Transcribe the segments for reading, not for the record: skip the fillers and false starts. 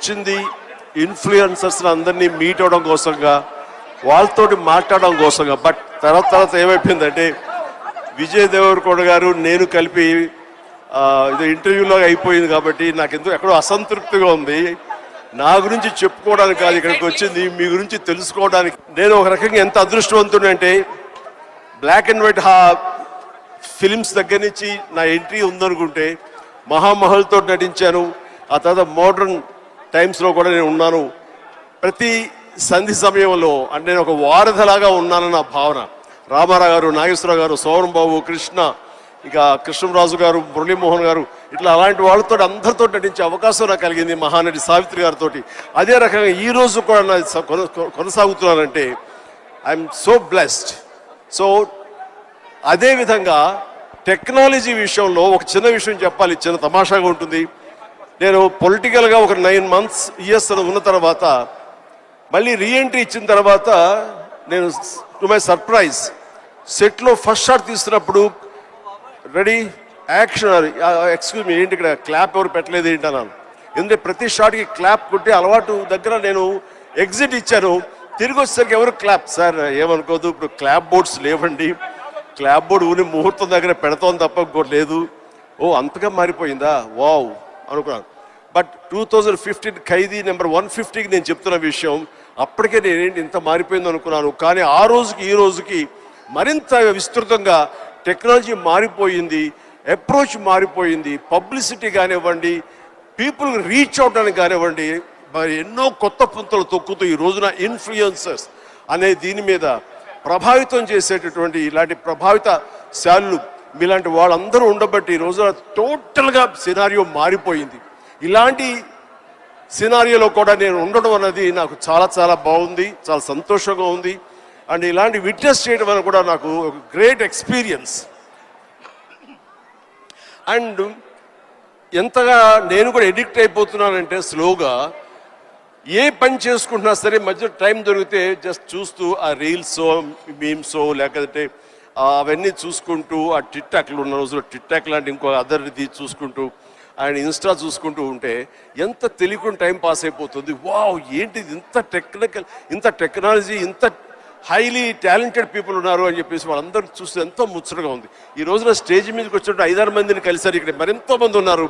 వచ్చింది ఇన్ఫ్లుయెన్సర్స్ అందరినీ మీట్ అవడం కోసంగా, వాళ్ళతోటి మాట్లాడడం కోసంగా. బట్ తర్వాత ఏమైపోయిందంటే విజయ్ దేవరకొండ గారు నేను కలిపి ఇది ఇంటర్వ్యూలో అయిపోయింది కాబట్టి నాకు ఎందుకు ఎక్కడో అసంతృప్తిగా ఉంది. నా గురించి చెప్పుకోవడానికి కాదు ఇక్కడికి వచ్చింది, మీ గురించి తెలుసుకోవడానికి. నేను ఒక రకంగా ఎంత అదృష్టవంతుడు అంటే బ్లాక్ అండ్ వైట్ ఫిలిమ్స్ దగ్గర నుంచి నా ఎంట్రీ ఉందనుకుంటే మహామహల్తో నటించాను. ఆ తర్వాత మోడర్న్ టైమ్స్లో కూడా నేను ఉన్నాను. ప్రతి సంధి సమయంలో అంటే నేను ఒక వారధిలాగా ఉన్నానన్న భావన. రామారావు గారు, నాగేశ్వరరావు గారు, సోమన్ బాబు, కృష్ణ, ఇంకా కృష్ణరాజు గారు, మురళీమోహన్ గారు, ఇట్లా అలాంటి వాళ్ళతో అందరితో నటించే అవకాశం నాకు కలిగింది, మహానటి సావిత్రి గారితో. అదే రకంగా ఈరోజు కూడా నా కొనసాగుతున్నానంటే ఐఎమ్ సో బ్లెస్డ్. సో అదేవిధంగా టెక్నాలజీ విషయంలో ఒక చిన్న విషయం చెప్పాలి, చిన్న తమాషాగా ఉంటుంది. నేను పొలిటికల్గా ఒక 9 months ఇయర్స్ ఉన్న తర్వాత మళ్ళీ రీఎంట్రీ ఇచ్చిన తర్వాత నేను టు మై సర్ప్రైజ్ సెట్లో ఫస్ట్ షాట్ తీస్తున్నప్పుడు రెడీ యాక్షన్, ఎక్స్క్యూజ్ మీ ఏంటి ఇక్కడ క్లాప్ ఎవరు పెట్టలేదు ఏంటి అన్నాను. ఎందుకంటే ప్రతి షాట్కి క్లాప్ కొట్టి అలవాటు దగ్గర నేను ఎగ్జిట్ ఇచ్చాను. తిరిగి వచ్చేసరికి ఎవరు క్లాప్, సార్ ఏమనుకోదు ఇప్పుడు క్లాప్ బోర్డ్స్ లేవండి, క్లాప్ బోర్డు ఊరి ముహూర్తం దగ్గర పెడతాం తప్ప ఇంకోటి లేదు. ఓ అంతగా మారిపోయిందా, వావ్ అనుకున్నాను. బట్ 2015 ఖైదీ నెంబర్ 150కి నేను చెప్తున్న విషయం అప్పటికే నేనేంటి ఇంత మారిపోయింది అనుకున్నాను. కానీ ఆ రోజుకి ఈ రోజుకి మరింత విస్తృతంగా టెక్నాలజీ మారిపోయింది, అప్రోచ్ మారిపోయింది. పబ్లిసిటీ కానివ్వండి, పీపుల్ రీచ్ అవడానికి కానివ్వండి, మరి ఎన్నో కొత్త పుంతలు తొక్కుతూ ఈ రోజున ఇన్ఫ్లుయెన్సర్స్ అనే దీని మీద ప్రభావితం చేసేటటువంటి ఇలాంటి ప్రభావిత శాలులు మీలాంటి వాళ్ళందరూ ఉండబట్టి ఈ రోజున టోటల్గా సినారియో మారిపోయింది. ఇలాంటి సినారియోలో కూడా నేను ఉండడం అన్నది నాకు చాలా చాలా బాగుంది, చాలా సంతోషంగా ఉంది. అండ్ ఇలాంటి విట్నెస్ చేయడం అనేది కూడా నాకు ఒక గ్రేట్ ఎక్స్పీరియన్స్. అండ్ ఎంతగా నేను కూడా ఎడిక్ట్ అయిపోతున్నానంటే స్లోగా ఏ పని చేసుకుంటున్నా సరే మధ్య టైం దొరికితే జస్ట్ చూస్తూ ఆ రీల్సో మీమ్సో లేకపోతే అవన్నీ చూసుకుంటూ ఆ టిక్ టాక్లు ఉన్న రోజుల్లో టిక్ టాక్ లాంటి ఇంకో అదర్ది చూసుకుంటూ ఆయన ఇన్స్టా చూసుకుంటూ ఉంటే ఎంత తెలియకుండా టైం పాస్ అయిపోతుంది. వావ్ ఏంటిది ఇంత టెక్నాలజీ, ఇంత హైలీ టాలెంటెడ్ పీపుల్ ఉన్నారు అని చెప్పేసి వాళ్ళందరూ చూస్తే ఎంతో ముచ్చటగా ఉంది. ఈ రోజున స్టేజ్ మీదకి వచ్చినట్టు 5-6 మందిని కలిసారు, ఇక్కడ మరెంతో మంది ఉన్నారు.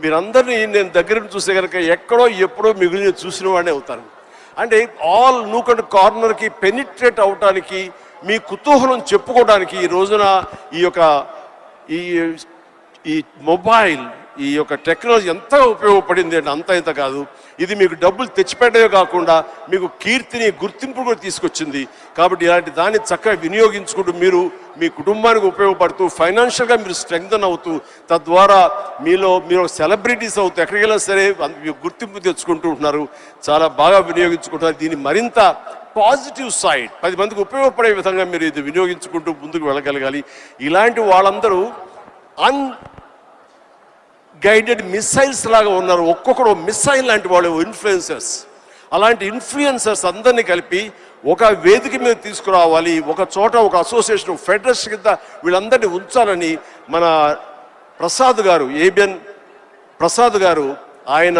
మీరందరినీ నేను దగ్గర చూస్తే కనుక ఎక్కడో ఎప్పుడో మిగిలిన చూసిన వాడే అవుతారు. అంటే ఆల్ నూక్ అండ్ కార్నర్కి పెనిట్రేట్ అవటానికి, మీ కుతూహలం చెప్పుకోవడానికి ఈ రోజున ఈ మొబైల్, ఈ యొక్క టెక్నాలజీ ఎంత ఉపయోగపడింది అంటే అంత ఇంత కాదు. ఇది మీకు డబ్బులు తెచ్చిపెట్టమే కాకుండా మీకు కీర్తిని, గుర్తింపు కూడా తీసుకొచ్చింది. కాబట్టి ఇలాంటి దాన్ని చక్కగా వినియోగించుకుంటూ మీరు మీ కుటుంబానికి ఉపయోగపడుతూ ఫైనాన్షియల్గా మీరు స్ట్రెంగ్తన్ అవుతూ తద్వారా మీరు సెలబ్రిటీస్ అవుతూ ఎక్కడికి వెళ్ళినా సరే గుర్తింపు తెచ్చుకుంటూ ఉంటున్నారు. చాలా బాగా వినియోగించుకుంటున్నారు. దీన్ని మరింత పాజిటివ్ సైడ్ 10 మందికి ఉపయోగపడే విధంగా మీరు ఇది వినియోగించుకుంటూ ముందుకు వెళ్ళగలగాలి. ఇలాంటి వాళ్ళందరూ గైడెడ్ మిసైల్స్ లాగా ఉన్నారు. ఒక్కొక్కరు మిసైల్ లాంటి వాళ్ళు ఇన్ఫ్లుయెన్సర్స్. అలాంటి ఇన్ఫ్లుయెన్సర్స్ అందరినీ కలిపి ఒక వేదిక మీద తీసుకురావాలి, ఒక చోట ఒక అసోసియేషన్ ఫెడరేషన్ కింద వీళ్ళందరినీ ఉంచాలని మన ప్రసాద్ గారు, ఏబిఎన్ ప్రసాద్ గారు ఆయన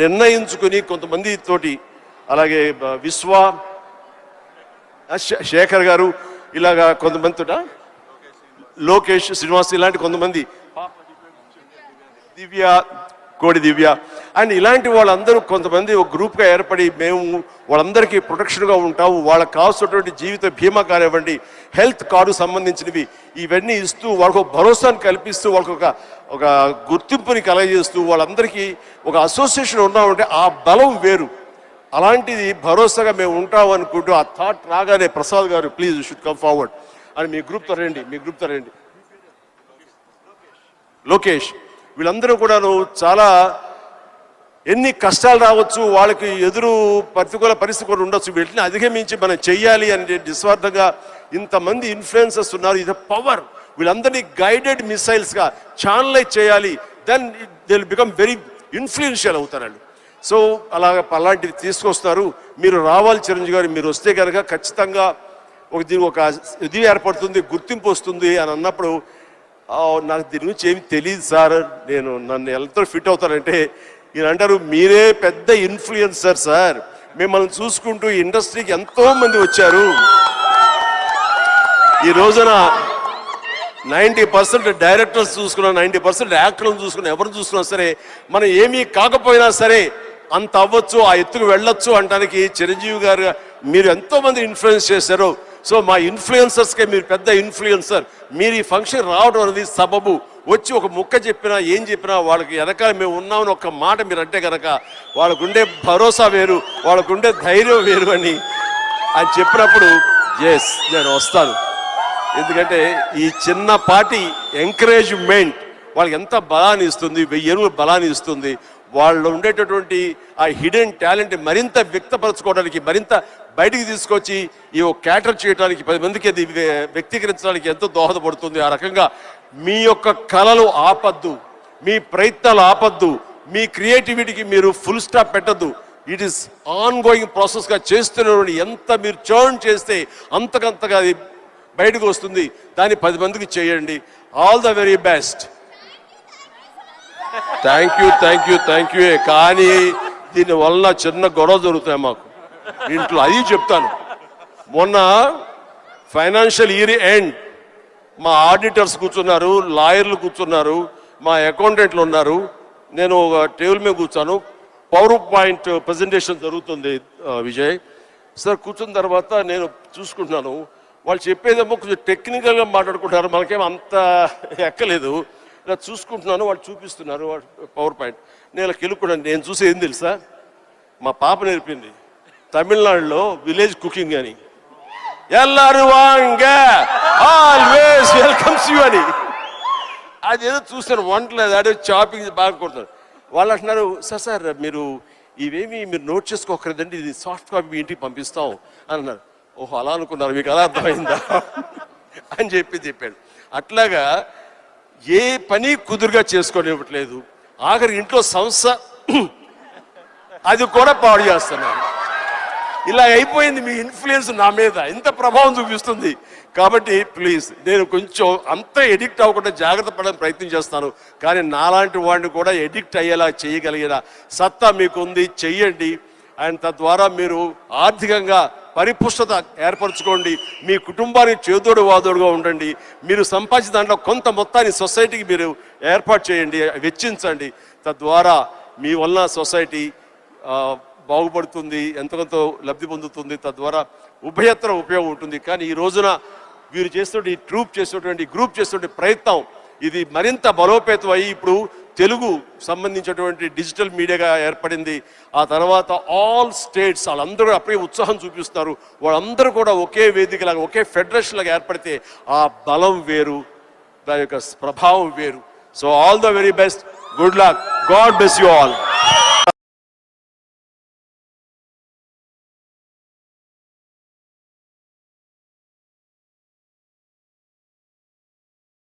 నిర్ణయించుకుని కొంతమంది తోటి, అలాగే విశ్వ శేఖర్ గారు ఇలాగా కొంతమందితో, లోకేష్ శ్రీనివాస్ ఇలాంటి కొంతమంది, దివ్య కోడి దివ్య అండ్ ఇలాంటి వాళ్ళందరూ కొంతమంది ఒక గ్రూప్గా ఏర్పడి మేము వాళ్ళందరికీ ప్రొటెక్షన్గా ఉంటాము, వాళ్ళకి కావాల్సినటువంటి జీవిత బీమా కానివ్వండి, హెల్త్ కార్డు సంబంధించినవి ఇవన్నీ ఇస్తూ వాళ్ళకు భరోసాను కల్పిస్తూ వాళ్ళకు ఒక గుర్తింపుని కలగజేస్తూ వాళ్ళందరికీ ఒక అసోసియేషన్ ఉన్నామంటే ఆ బలం వేరు. అలాంటిది భరోసాగా మేము ఉంటాం అనుకుంటూ ఆ థాట్ రాగానే ప్రసాద్ గారు please you should come forward అని మీ గ్రూప్తో రండి, లోకేష్ వీళ్ళందరూ కూడాను చాలా ఎన్ని కష్టాలు రావచ్చు, వాళ్ళకి ఎదురు ప్రతికూల పరిస్థితి కూడా ఉండొచ్చు, వీటిని అధిగమించి మనం చెయ్యాలి అని నిస్వార్థంగా ఇంతమంది ఇన్ఫ్లుయెన్సర్స్ ఉన్నారు. ఇది పవర్. వీళ్ళందరినీ గైడెడ్ మిసైల్స్గా ఛానలైజ్ చేయాలి, then they will become very influential అవుతారండి. సో అలాంటివి తీసుకొస్తారు. మీరు రావాలి చిరంజీవి గారు, మీరు వస్తే కనుక ఖచ్చితంగా దీనికి ఒక ఇది ఏర్పడుతుంది, గుర్తింపు వస్తుంది అని అన్నప్పుడు నాకు దీని గురించి ఏమి తెలియదు సార్, నన్ను ఎంతో ఫిట్ అవుతానంటే ఈయన అంటారు మీరే పెద్ద ఇన్ఫ్లుయెన్సర్ సార్, మిమ్మల్ని చూసుకుంటూ ఇండస్ట్రీకి ఎంతో మంది వచ్చారు. ఈ రోజున 90% డైరెక్టర్స్ చూసుకున్నా, 90% యాక్టర్లను చూసుకున్నా, ఎవరు చూసుకున్నా సరే మనం ఏమీ కాకపోయినా సరే అంత అవ్వచ్చు, ఆ ఎత్తుకు వెళ్ళొచ్చు అంటానికి చిరంజీవి గారు మీరు ఎంతో మంది ఇన్ఫ్లుయెన్స్ చేశారు. సో మా ఇన్ఫ్లుయెన్సర్స్కే మీరు పెద్ద ఇన్ఫ్లుయెన్సర్. మీరు ఈ ఫంక్షన్ రావడం అనేది సబబు. వచ్చి ఒక ముక్క చెప్పినా ఏం చెప్పినా వాళ్ళకి వెనకాల మేము ఉన్నామని ఒక మాట మీరు అంటే కనుక వాళ్ళకుండే భరోసా వేరు, వాళ్ళకుండే ధైర్యం వేరు అని ఆయన చెప్పినప్పుడు ఎస్ నేను వస్తాను. ఎందుకంటే ఈ చిన్నపాటి ఎంకరేజ్మెంట్ వాళ్ళకి ఎంత బలాన్ని ఇస్తుంది, 1000 ఏనుగుల బలాన్ని ఇస్తుంది. వాళ్ళు ఉండేటటువంటి ఆ హిడెన్ టాలెంట్ మరింత వ్యక్తపరచుకోవడానికి, మరింత బయటికి తీసుకొచ్చి ఈ క్యాటర్ చేయడానికి, 10 మందికి అది వ్యక్తీకరించడానికి ఎంతో దోహదపడుతుంది. ఆ రకంగా మీ యొక్క కళలు ఆపద్దు, మీ ప్రయత్నాలు ఆపద్దు, మీ క్రియేటివిటీకి మీరు ఫుల్ స్టాప్ పెట్టద్దు. ఇట్ ఈస్ ఆన్ గోయింగ్ ప్రాసెస్గా చేస్తున్న ఎంత మీరు చర్న్ చేస్తే అంతకంతగా అది బయటకు వస్తుంది. దాన్ని 10 మందికి చేయండి. All the very best. Thank you. కానీ దీనివల్ల చిన్న గొడవ జరుగుతాయి మాకు ఇంట్లో, అది చెప్తాను. మొన్న ఫైనాన్షియల్ ఇయర్ ఎండ్ మా ఆడిటర్స్ కూర్చున్నారు, లాయర్లు కూర్చున్నారు, మా అకౌంటెంట్లు ఉన్నారు. నేను ఒక టేబుల్ మీద కూర్చాను, పవర్ పాయింట్ ప్రజెంటేషన్ జరుగుతుంది విజయ్ సార్. కూర్చున్న తర్వాత నేను చూసుకుంటున్నాను, వాళ్ళు చెప్పేదేమో కొంచెం టెక్నికల్గా మాట్లాడుకుంటారు, మనకేమో అంత ఎక్కలేదు. ఇలా చూసుకుంటున్నాను, వాళ్ళు చూపిస్తున్నారు పవర్ పాయింట్. నేను ఇలా కెలుక్కున్నాను. నేను చూసి ఏం తెలుసా, మా పాప నేర్పింది తమిళనాడులో విలేజ్ కుకింగ్ అని, ఎల్లారు వాంగ ఆల్వేస్ వెల్కమ్స్ యూ అని. అదేదో చూస్తాను, వంటలేదు, అదే చాపింగ్ బాగా కొడుతున్నారు. వాళ్ళు అంటున్నారు సార్ మీరు ఇవేమి మీరు నోట్ చేసుకోకర్లేదండి, ఇది సాఫ్ట్ కాపీ మీ ఇంటికి పంపిస్తాం అని అన్నారు. ఓహో అలా అనుకున్నారు, మీకు అలా అర్థమైందా అని చెప్పాడు. అట్లాగా ఏ పని కుదురుగా చేసుకోనివ్వట్లేదు. ఆఖరి ఇంట్లో సంస్థ అది కూడా పాడు చేస్తున్నారు. ఇలా అయిపోయింది మీ ఇన్ఫ్లుయెన్స్ నా మీద, ఇంత ప్రభావం చూపిస్తుంది. కాబట్టి ప్లీజ్ నేను కొంచెం అంత ఎడిక్ట్ అవ్వకుండా జాగ్రత్త పడడానికి ప్రయత్నం చేస్తాను. కానీ నాలాంటి వాడిని కూడా ఎడిక్ట్ అయ్యేలా చేయగలిగిన సత్తా మీకుంది, చెయ్యండి. అండ్ తద్వారా మీరు ఆర్థికంగా పరిపుష్టత ఏర్పరచుకోండి, మీ కుటుంబానికి చేదోడు వాదోడుగా ఉండండి. మీరు సంపాదించిన దాంట్లో కొంత మొత్తాన్ని సొసైటీకి మీరు ఏర్పాటు చేయండి, వెచ్చించండి. తద్వారా మీ వల్ల సొసైటీ బాగుపడుతుంది, ఎంతకంతో లబ్ధి పొందుతుంది. తద్వారా ఉభయత్ర ఉపయోగం ఉంటుంది. కానీ ఈ రోజున వీరు చేస్తున్న ఈ గ్రూప్ చేస్తున్న ప్రయత్నం ఇది మరింత బలోపేతం అయ్యి ఇప్పుడు తెలుగు సంబంధించినటువంటి డిజిటల్ మీడియాగా ఏర్పడింది. ఆ తర్వాత ఆల్ స్టేట్స్ వాళ్ళందరూ అప్పుడే ఉత్సాహం చూపిస్తారు. వాళ్ళందరూ కూడా ఒకే వేదికలాగా, ఒకే ఫెడరేషన్ లాగా ఏర్పడితే ఆ బలం వేరు, దాని యొక్క ప్రభావం వేరు. So all the very best, good luck, God bless you all.